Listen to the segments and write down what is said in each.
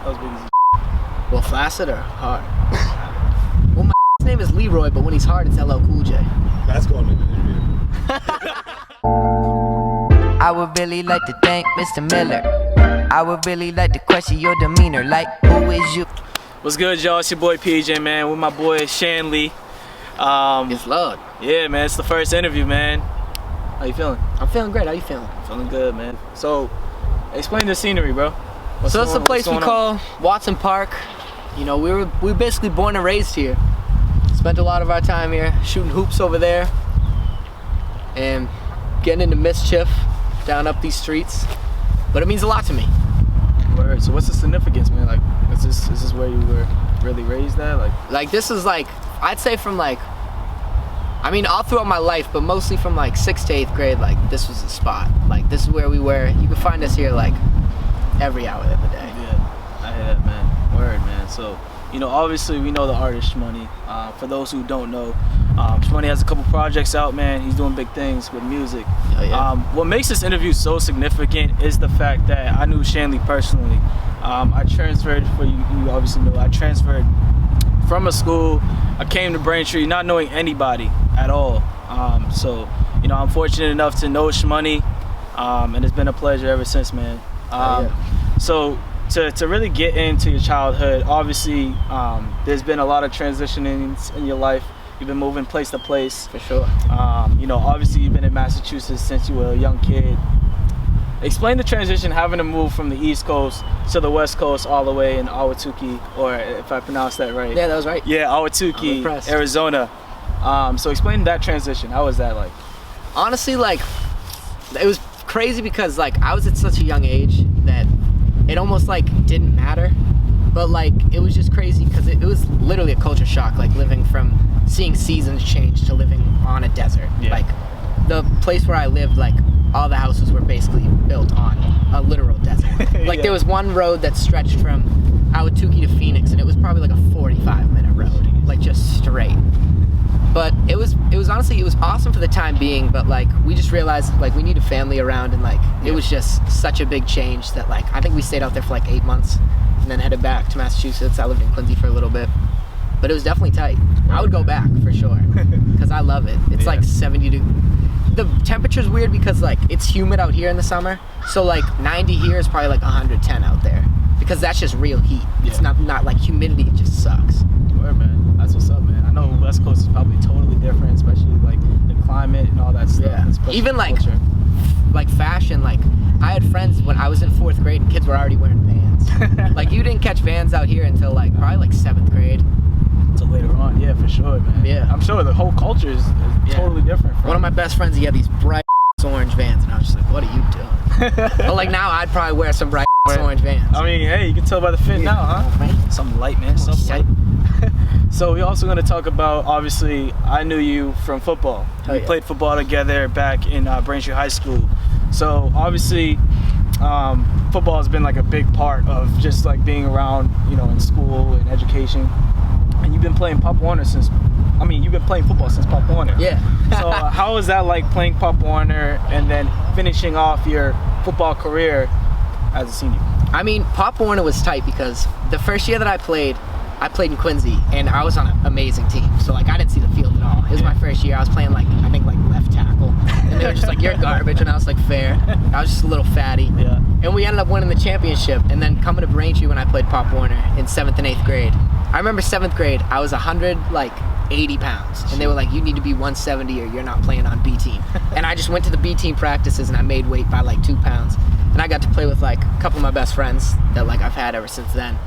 That was big as Well, flaccid or hard? Well, my name is Leroy, but when he's hard, it's LL Cool J. That's going in the interview. I would really like to thank Mr. Miller. I would really like to question your demeanor, like, who is you? What's good, y'all? It's your boy PJ, man, with my boy Shanley. It's Lord. Yeah, man, it's the first interview, man. How you feeling? I'm feeling great. How you feeling? Feeling good, man. So, explain the scenery, bro. So it's a place we call Watson Park. You know, we were basically born and raised here. Spent a lot of our time here shooting hoops over there and getting into mischief down up these streets. But it means a lot to me. Word. So what's the significance, man? Like, is this where you were really raised at? Like this is like, I'd say from like, I mean all throughout my life, but mostly from like 6th to 8th grade, like this was the spot. Like this is where we were. You can find us here like every hour of the day. Yeah, I hear that, man. Word, man. So, you know, obviously we know the artist Shmoney. For those who don't know, Shmoney has a couple projects out, man. He's doing big things with music. Oh, yeah. What makes this interview so significant is the fact that I knew Shanley personally. I transferred, for you obviously know, I transferred from a school. I came to Braintree not knowing anybody at all. So, you know, I'm fortunate enough to know Shmoney, and it's been a pleasure ever since, man. Yeah. So to really get into your childhood, obviously there's been a lot of transitionings in your life. You've been moving place to place. For sure. You know, obviously you've been in Massachusetts since you were a young kid. Explain the transition having to move from the East Coast to the West Coast all the way in Ahwatukee, or if I pronounced that right. Yeah, that was right. Yeah, Ahwatukee, Arizona. So explain that transition. How was that like? Honestly, like, it was crazy because like I was at such a young age that it almost like didn't matter, but like it was just crazy because it was literally a culture shock, like living from seeing seasons change to living on a desert. Yeah. Like the place where I lived, like all the houses were basically built on a literal desert. Like Yeah. there was one road that stretched from Ahwatukee to Phoenix, and it was probably like a 45-minute road, like just straight. But it was honestly, it was awesome for the time being, but like we just realized like we need a family around, and like it was just such a big change that like I think we stayed out there for like 8 months and then headed back to Massachusetts. I lived in Quincy for a little bit, but it was definitely tight. I would go back for sure because I love it. It's like 70 degrees. The temperature's weird because like it's humid out here in the summer, so like 90 here is probably like 110 out there because that's just real heat. It's not like humidity. It just sucks. Word, man. That's what's up, man. I know West Coast is probably totally different, especially like the climate and all that stuff. Yeah. especially Even like culture. like fashion. Like I had friends when I was in 4th grade, and kids were already wearing Vans. Like you didn't catch Vans out here until like probably like 7th grade. Until later on, yeah, for sure, man. Yeah. I'm sure the whole culture is totally different. One of my best friends, he had these bright orange Vans, and I was just like, what are you doing? But like now, I'd probably wear some bright orange Vans. I mean, hey, you can tell by the fit now, huh? Right? Something light, man. Something light. So we're also going to talk about, obviously, I knew you from football. We played football together back in Braintree High School. So obviously, football has been like a big part of just like being around, you know, in school and education. And you've been playing Pop Warner you've been playing football since Pop Warner. Yeah. So how is that like playing Pop Warner and then finishing off your football career as a senior? I mean, Pop Warner was tight because the first year that I played in Quincy, and I was on an amazing team. So like I didn't see the field at all. It was my first year. I was playing like I think like left tackle, and they were just like, "You're garbage," and I was like, "Fair." I was just a little fatty. Yeah. And we ended up winning the championship. And then coming to Braintree when I played Pop Warner in 7th and 8th grade. I remember 7th grade, I was 180 pounds, and they were like, "You need to be 170 or you're not playing on B team." And I just went to the B team practices and I made weight by like 2 pounds. And I got to play with like a couple of my best friends that like I've had ever since then.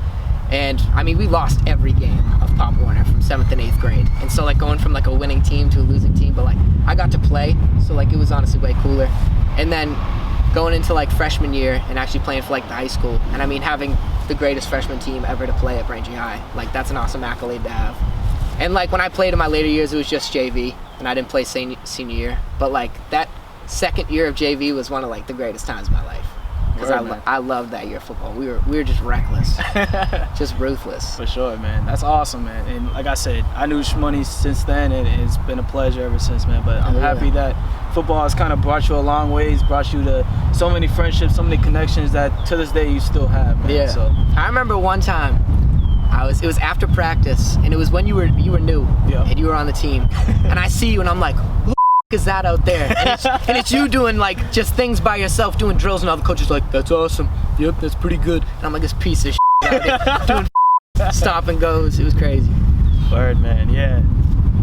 And I mean, we lost every game of Pop Warner from 7th and 8th grade. And so like going from like a winning team to a losing team, but like I got to play, so like it was honestly way cooler. And then going into like freshman year and actually playing for like the high school, and I mean having the greatest freshman team ever to play at Braintree High, like that's an awesome accolade to have. And like when I played in my later years, it was just JV, and I didn't play senior year. But like that second year of JV was one of like the greatest times of my life. Because I loved that year of football. We were just reckless, just ruthless. For sure, man. That's awesome, man. And like I said, I knew Shmoney since then, and it's been a pleasure ever since, man. But I'm happy that football has kind of brought you a long ways, brought you to so many friendships, so many connections that to this day you still have, man. Yeah. So I remember one time, it was after practice, and it was when you were new, yeah. and you were on the team, and I see you, and I'm like, who the is that out there? And it's you doing like just things by yourself, doing drills, and all the coaches like, that's awesome. Yep, that's pretty good. And I'm like, this piece of shit out there doing stop and goes. It was crazy. Word, man. Yeah,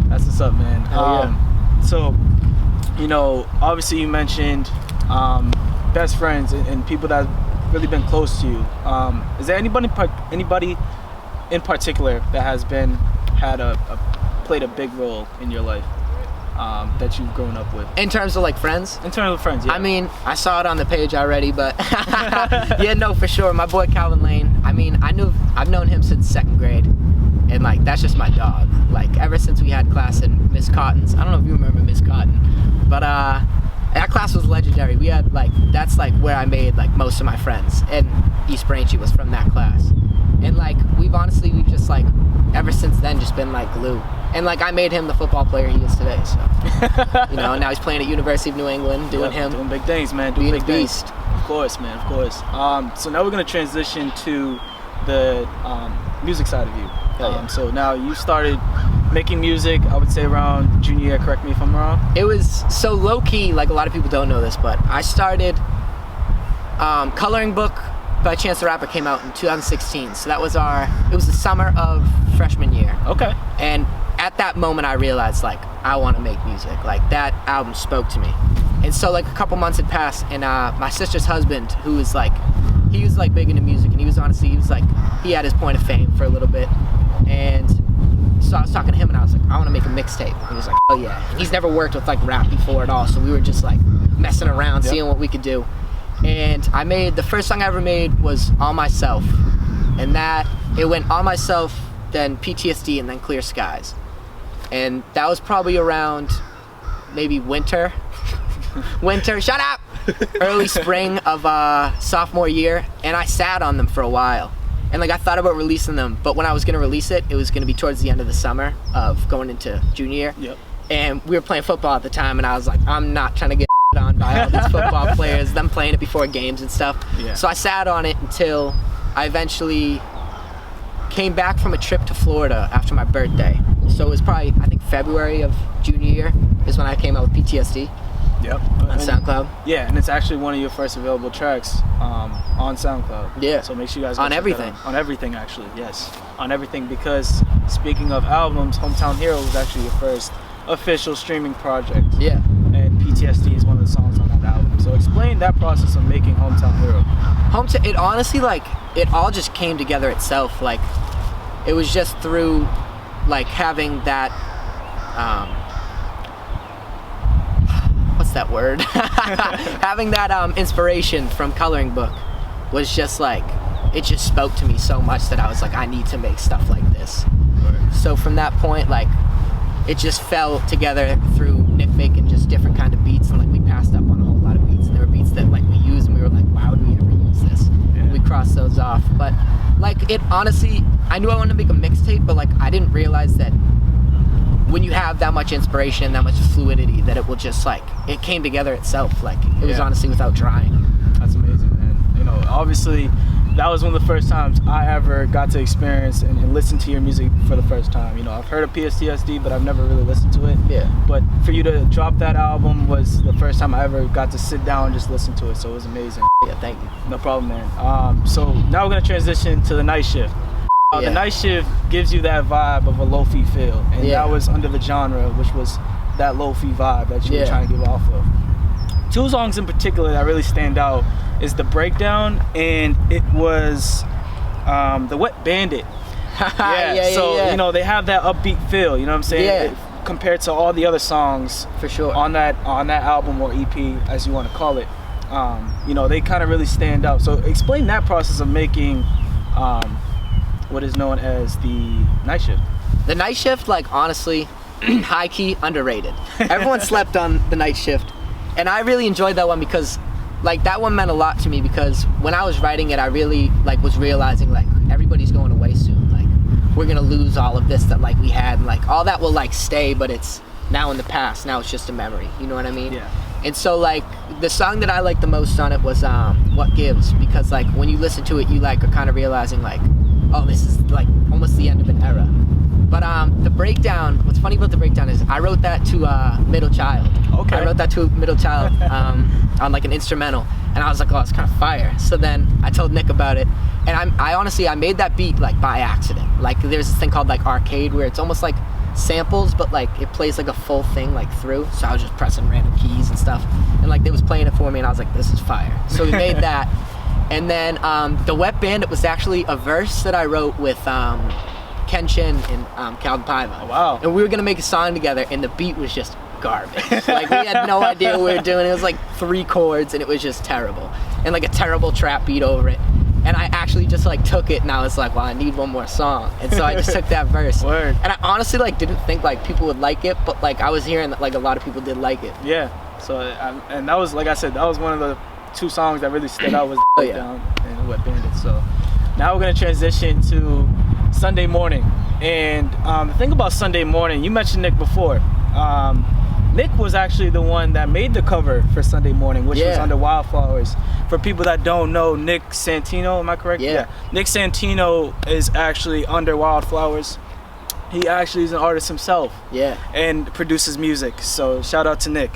that's what's up, man. Yeah. So, you know, obviously you mentioned best friends and people that have really been close to you. Is there anybody in particular that has played a big role in your life that you've grown up with? In terms of like friends? In terms of friends, yeah. I mean, I saw it on the page already, but yeah, no, for sure. My boy Calvin Lane. I mean, I've known him since 2nd grade, and like that's just my dog. Like ever since we had class in Miss Cotton's. I don't know if you remember Miss Cotton, but that class was legendary. We had like that's like where I made like most of my friends, and East Braintree was from that class. And like we've just like ever since then just been like glue. And like I made him the football player he is today, so you know, now he's playing at University of New England, doing big things, man. Doing being big a beast. Things. Of course, man. Of course. So now we're gonna transition to the music side of you. So now you started making music, I would say around junior year. Correct me if I'm wrong. It was so low key. Like a lot of people don't know this, but I started Coloring Book by Chance the Rapper came out in 2016. So that was it was the summer of freshman year. Okay. And at that moment I realized like I want to make music. Like that album spoke to me. And so like a couple months had passed, and my sister's husband, who was like, he was like big into music, and he he had his point of fame for a little bit. And so I was talking to him, and I was like, I want to make a mixtape. And he was like, oh yeah. He's never worked with like rap before at all, so we were just like messing around, seeing what we could do. And the first song I ever made was On Myself. And it went On Myself, then PTSD, and then Clear Skies. And that was probably around maybe winter, shut up! Early spring of sophomore year. And I sat on them for a while. And like I thought about releasing them, but when I was gonna release it, it was gonna be towards the end of the summer of going into junior year. Yep. And we were playing football at the time, and I was like, I'm not trying to get on by all these football players, them playing it before games and stuff. Yeah. So I sat on it until I eventually came back from a trip to Florida after my birthday. So it was probably, I think, February of junior year is when I came out with PTSD. Yep. On SoundCloud. Yeah, and it's actually one of your first available tracks on SoundCloud. Yeah. So make sure you guys go on check everything. that out. On everything, actually. Yes. On everything, because speaking of albums, Hometown Hero was actually your first official streaming project. Yeah. And PTSD is one of the songs on that album. So explain that process of making Hometown Hero. It honestly, like, it all just came together itself. Like, it was just through, like, having that, what's that word? Having that inspiration from Coloring Book was just like, it just spoke to me so much that I was like, I need to make stuff like this. Right. So from that point, like, it just fell together through Nick making just different kind of beats, and like we passed up on a whole lot of beats, and there were beats that like we used and we were like, wow, would we ever use this? Yeah. And we crossed those off. But like it honestly, I knew I wanted to make a mixtape, but like I didn't realize that when you have that much inspiration and that much fluidity, that it will just like, it came together itself. Like it was honestly without trying. That's amazing, man. You know, obviously that was one of the first times I ever got to experience and listen to your music for the first time. You know, I've heard of PTSD, but I've never really listened to it. Yeah. But for you to drop that album was the first time I ever got to sit down and just listen to it, so it was amazing. Yeah, thank you. No problem, man. So now we're gonna transition to the Night Shift. The Night Shift gives you that vibe of a lo-fi feel, and that was under the genre, which was that lo-fi vibe that you were trying to give off of. Two songs in particular that really stand out is The Breakdown, and it was The Wet Bandit. So you know, they have that upbeat feel, you know what I'm saying? Compared to all the other songs for sure on that album, or EP as you want to call it. You know, they kind of really stand out. So explain that process of making what is known as the Night Shift. The Night Shift, like, honestly, high-key underrated. Everyone slept on the Night Shift, and I really enjoyed that one because, like, that one meant a lot to me, because when I was writing it, I really, like, was realizing, like, everybody's going away soon. Like, we're gonna lose all of this that, like, we had, and, like, all that will, like, stay, but it's now in the past. Now it's just a memory. You know what I mean? Yeah. And so like the song that I like the most on it was What Gives, because like when you listen to it, you like are kind of realizing like, oh, this is like almost the end of an era. But the breakdown, what's funny about the breakdown is I wrote that to middle child. Okay. I wrote that to a middle child on like an instrumental, and I was like, oh, it's kind of fire. So then I told Nick about it, and I honestly made that beat like by accident. Like there's this thing called like arcade where it's almost like samples, but like it plays like a full thing like through. So I was just pressing random keys and stuff, and like they was playing it for me, and I was like, this is fire. So we made that, and then the Wet Bandit was actually a verse that I wrote with Kenshin and Calvin Paiva. Oh, wow. And we were gonna make a song together, and the beat was just garbage. Like we had no idea what we were doing. It was like 3 chords, and it was just terrible, and like a terrible trap beat over it. And I actually just like took it, and I was like, well, I need one more song. And so I just took that verse. Word. And I honestly like didn't think like people would like it, but like I was hearing that like a lot of people did like it. Yeah. So and that was, like I said, that was one of the 2 songs that really stood out, was Oh, yeah. Down and Wet Bandit. So now we're gonna transition to Sunday Morning. And the thing about Sunday Morning, you mentioned Nick before. Nick was actually the one that made the cover for Sunday Morning, which was Yeah. under Wildflowers. For people that don't know, Nick Santino, am I correct? Yeah. Nick Santino is actually under Wildflowers. He actually is an artist himself. Yeah. And produces music. So shout out to Nick.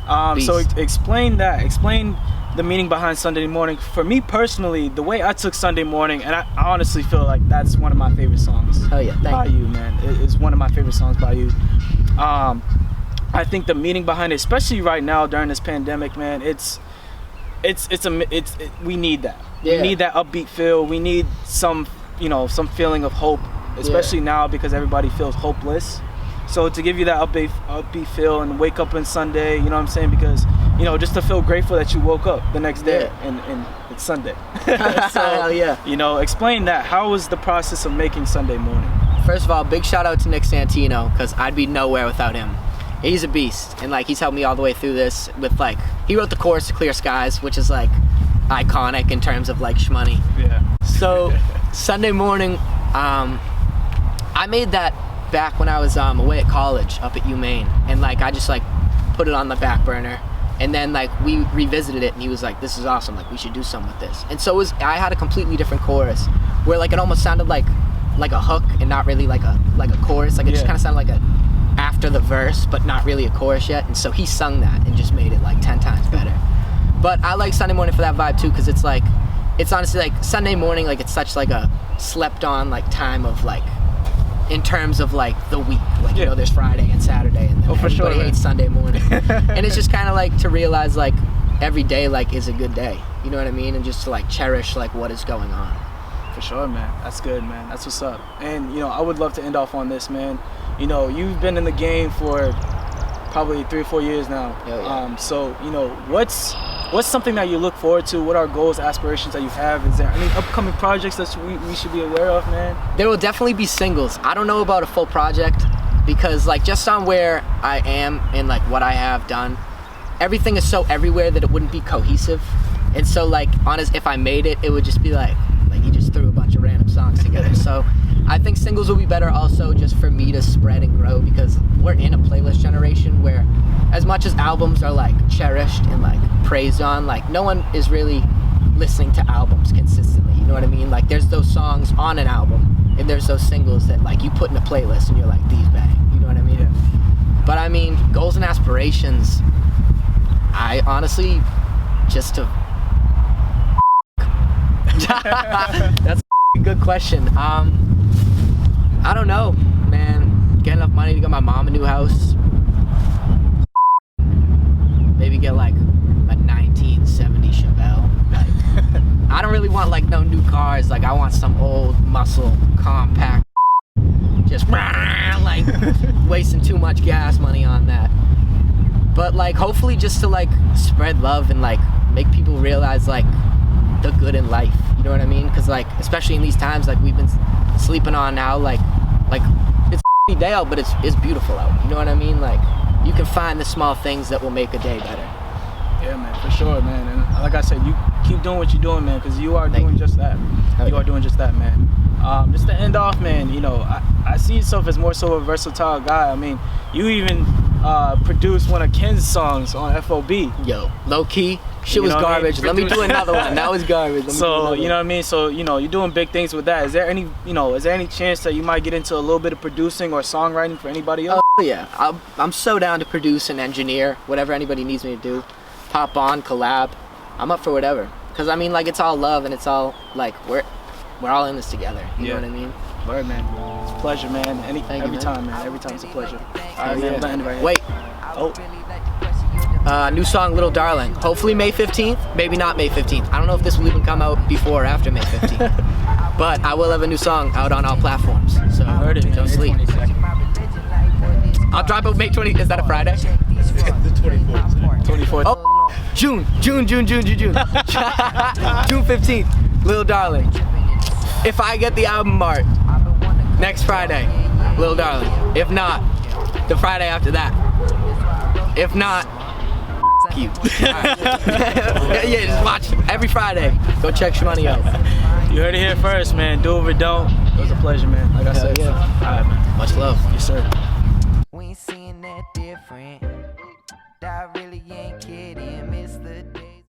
So Beast. explain that. Explain the meaning behind Sunday Morning. For me personally, the way I took Sunday Morning, and I honestly feel like that's one of my favorite songs. Oh yeah, by thank you. you, man. It is one of my favorite songs by you. I think the meaning behind it, especially right now during this pandemic, man, we need that. Yeah. We need that upbeat feel. We need some feeling of hope, especially now because everybody feels hopeless. So to give you that upbeat feel and wake up on Sunday, you know what I'm saying? Because, just to feel grateful that you woke up the next day and it's Sunday. So, Hell yeah. Explain that. How was the process of making Sunday Morning? First of all, big shout out to Nick Santino, because I'd be nowhere without him. He's a beast, and like he's helped me all the way through this with like, he wrote the chorus to Clear Skies, which is like iconic in terms of like Shmoney. Yeah. So Sunday Morning, I made that back when I was away at college up at UMaine, and like I just like put it on the back burner, and then like we revisited it, and he was like, this is awesome, like we should do something with this. And so I had a completely different chorus where like it almost sounded like a hook and not really like a chorus. Like it just kind of sounded like a after the verse, but not really a chorus yet. And so he sung that and just made it like 10 times better. But I like Sunday Morning for that vibe too, because it's honestly like Sunday morning, like it's such like a slept on like time of like, in terms of like the week, like there's Friday and Saturday, and then everybody hates Sunday morning. And it's just kind of like to realize like every day like is a good day, you know what I mean? And just to like cherish like what is going on. For sure, man. That's good, man. That's what's up. And I would love to end off on this, man. You've been in the game for probably 3 or 4 years now. Yeah. So what's something that you look forward to? What are goals, aspirations that you have? Is there any upcoming projects that we should be aware of, man? There will definitely be singles. I don't know about a full project, because like just on where I am and like what I have done, everything is so everywhere that it wouldn't be cohesive. And so like honest, if I made it, it would just be like you just threw a bunch of random songs together. So I think singles will be better also just for me to spread and grow, because we're in a playlist generation where as much as albums are like cherished and like praised on, like no one is really listening to albums consistently, you know what I mean? Like there's those songs on an album and there's those singles that like you put in a playlist and you're like, these bang, you know what I mean? Yeah. But I mean, goals and aspirations, I honestly just to that's a good question. I don't know, man. Get enough money to get my mom a new house. Maybe get like a 1970 Chevelle. Like, I don't really want like no new cars. Like I want some old muscle compact. Just like wasting too much gas money on that. But like hopefully just to like spread love and like make people realize like the good in life, you know what I mean? Because like especially in these times, like we've been sleeping on now, like it's a day out, but it's beautiful out, you know what I mean? Like you can find the small things that will make a day better. Yeah, man, for sure, man. And like I said, you keep doing what you're doing, man, because you are doing just that. You are doing just that, man. Just to end off, man, I see yourself as more so a versatile guy. I mean, you even produced one of Ken's songs on FOB. Yo, low key, shit You was know what I mean? garbage. Let me do another one. That was garbage. Let me do So another you know what I one. mean. So you're doing big things with that. Is there any chance that you might get into a little bit of producing or songwriting for anybody else? Oh yeah, I'm so down to produce and engineer whatever anybody needs me to do. Pop on, collab. I'm up for whatever. Cause I mean, like, it's all love and it's all like we're all in this together. You know what I mean? Word, man. It's a pleasure, man. Thank you, Every man. time, man. Every time it's a pleasure. All right, Yeah. man. Letting right here. Wait, Oh, new song, Little Darling. Hopefully May 15th. Maybe not May 15th. I don't know if this will even come out before or after May 15th. But I will have a new song out on all platforms. So heard it. don't sleep. I'll drop it May 20th. Is that a Friday? The 24th. 24th. Oh, June 15th, Little Darling. If I get the album art, next Friday, Little Darling. If not, the Friday after that. If not, f you. Yeah, just watch every Friday. Go check Shmoney out. You heard it here first, man. Do it or don't. It was a pleasure, man. Like I said. yeah. All right, man. Much love. Yes, sir. We ain't seeing that different. I really